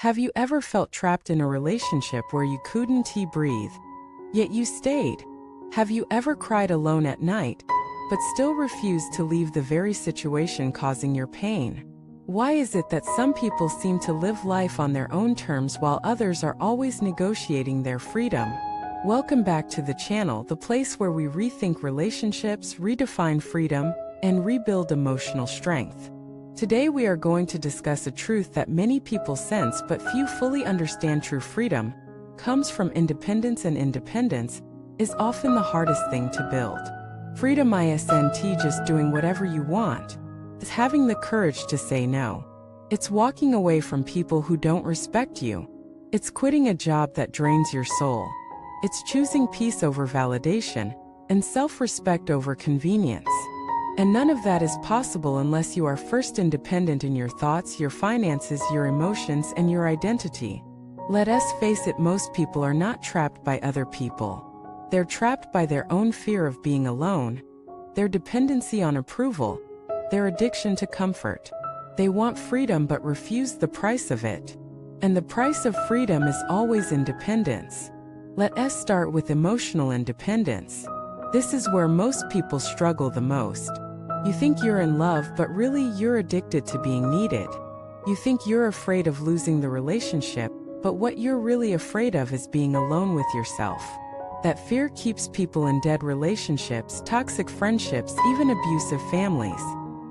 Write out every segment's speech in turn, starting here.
Have you ever felt trapped in a relationship where you couldn't breathe, yet you stayed? Have you ever cried alone at night, but still refused to leave the very situation causing your pain? Why is it that some people seem to live life on their own terms while others are always negotiating their freedom? Welcome back to the channel, the place where we rethink relationships, redefine freedom, and rebuild emotional strength. Today we are going to discuss a truth that many people sense but few fully understand. True freedom comes from independence, and independence is often the hardest thing to build. Freedom isn't just doing whatever you want. It's having the courage to say no. It's walking away from people who don't respect you. It's quitting a job that drains your soul. It's choosing peace over validation and self-respect over convenience. And none of that is possible unless you are first independent in your thoughts, your finances, your emotions, and your identity. Let us face it, most people are not trapped by other people. They're trapped by their own fear of being alone, their dependency on approval, their addiction to comfort. They want freedom but refuse the price of it. And the price of freedom is always independence. Let us start with emotional independence. This is where most people struggle the most. You think you're in love, but really you're addicted to being needed. You think you're afraid of losing the relationship, but what you're really afraid of is being alone with yourself. That fear keeps people in dead relationships, toxic friendships, even abusive families.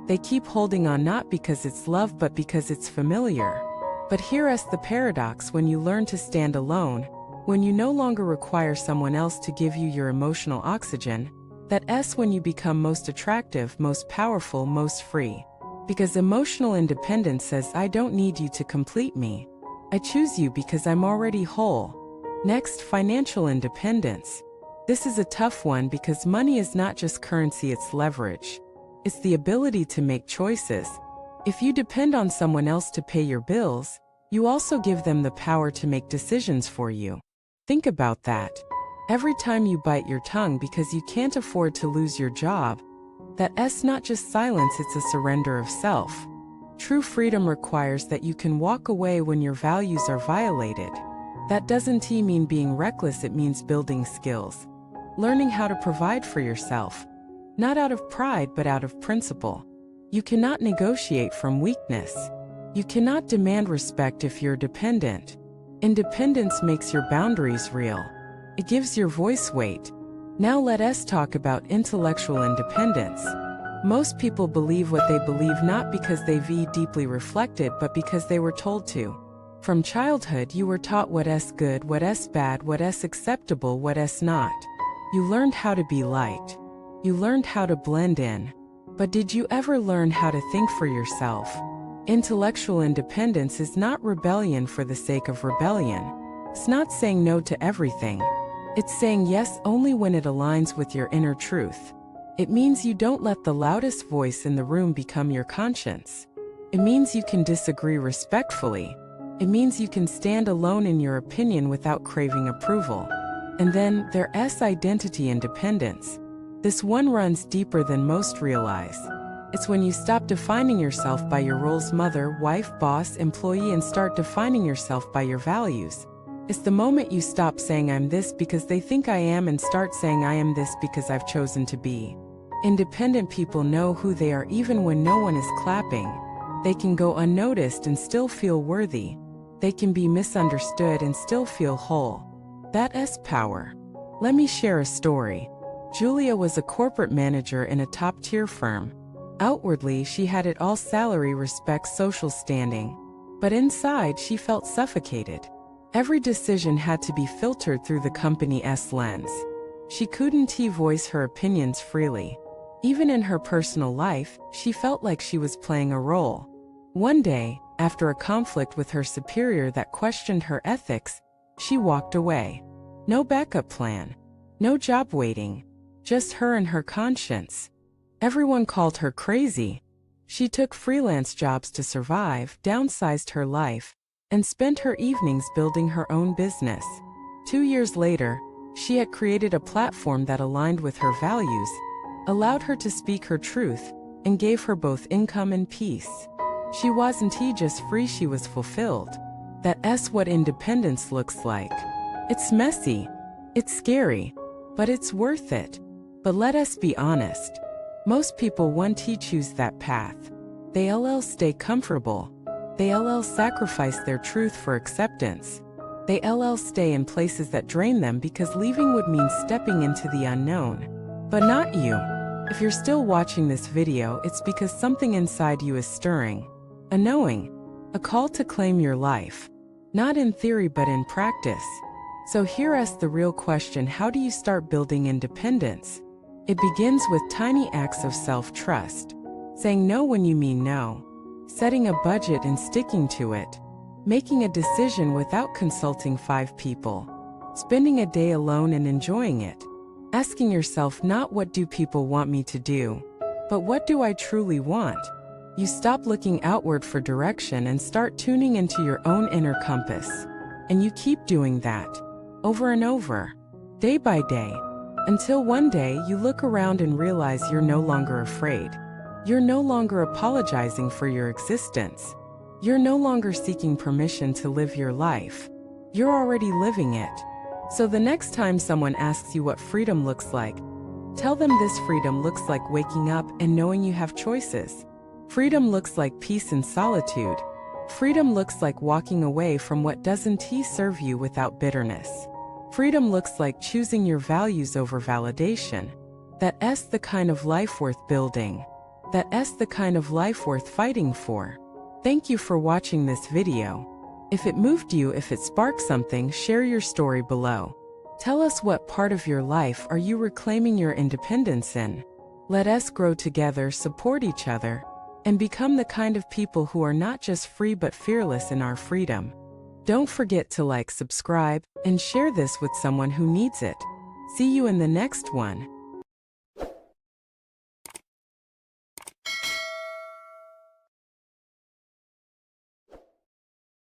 They keep holding on not because it's love but because it's familiar. But here's the paradox: when you learn to stand alone, when you no longer require someone else to give you your emotional oxygen, that's when you become most attractive, most powerful, most free. Because emotional independence says, I don't need you to complete me. I choose you because I'm already whole. Next, financial independence. This is a tough one because money is not just currency, it's leverage. It's the ability to make choices. If you depend on someone else to pay your bills, you also give them the power to make decisions for you. Think about that. Every time you bite your tongue because you can't afford to lose your job, that's not just silence, it's a surrender of self. True freedom requires that you can walk away when your values are violated. That doesn't mean being reckless, it means building skills. Learning how to provide for yourself. Not out of pride but out of principle. You cannot negotiate from weakness. You cannot demand respect if you're dependent. Independence makes your boundaries real. It gives your voice weight. Now let us talk about intellectual independence. Most people believe what they believe not because they've deeply reflected but because they were told to. From childhood you were taught what's good, what's bad, what's acceptable, what's not. You learned how to be liked. You learned how to blend in. But did you ever learn how to think for yourself? Intellectual independence is not rebellion for the sake of rebellion. It's not saying no to everything. It's saying yes only when it aligns with your inner truth. It means you don't let the loudest voice in the room become your conscience. It means you can disagree respectfully. It means you can stand alone in your opinion without craving approval. And then there's identity independence. This one runs deeper than most realize. It's when you stop defining yourself by your roles: mother, wife, boss, employee, and start defining yourself by your values. It's the moment you stop saying I'm this because they think I am and start saying I am this because I've chosen to be. Independent people know who they are even when no one is clapping. They can go unnoticed and still feel worthy. They can be misunderstood and still feel whole. That's power. Let me share a story. Julia was a corporate manager in a top-tier firm. Outwardly, she had it all: salary, respect, social standing. But inside, she felt suffocated. Every decision had to be filtered through the company's lens. She couldn't voice her opinions freely. Even in her personal life, she felt like she was playing a role. One day, after a conflict with her superior that questioned her ethics, she walked away. No backup plan. No job waiting. Just her and her conscience. Everyone called her crazy. She took freelance jobs to survive, downsized her life, and spent her evenings building her own business. 2 years later, she had created a platform that aligned with her values, allowed her to speak her truth, and gave her both income and peace. She wasn't just free, she was fulfilled. That S what independence looks like. It's messy, it's scary, but it's worth it. But let us be honest. Most people choose that path. They stay comfortable. They sacrifice their truth for acceptance. They stay in places that drain them because leaving would mean stepping into the unknown. But not you. If you're still watching this video, it's because something inside you is stirring. A knowing. A call to claim your life. Not in theory but in practice. So here's the real question: how do you start building independence? It begins with tiny acts of self-trust. Saying no when you mean no. Setting a budget and sticking to it. Making a decision without consulting 5 people. Spending a day alone and enjoying it. Asking yourself not what do people want me to do, but what do I truly want? You stop looking outward for direction and start tuning into your own inner compass. And you keep doing that, over and over, day by day, until one day you look around and realize you're no longer afraid. You're no longer apologizing for your existence. You're no longer seeking permission to live your life. You're already living it. So the next time someone asks you what freedom looks like, tell them this: freedom looks like waking up and knowing you have choices. Freedom looks like peace and solitude. Freedom looks like walking away from what doesn't serve you without bitterness. Freedom looks like choosing your values over validation. That's the kind of life worth building. That's the kind of life worth fighting for. Thank you for watching this video. If it moved you, if it sparked something, share your story below. Tell us what part of your life are you reclaiming your independence in. Let us grow together, support each other, and become the kind of people who are not just free but fearless in our freedom. Don't forget to like, subscribe, and share this with someone who needs it. See you in the next one.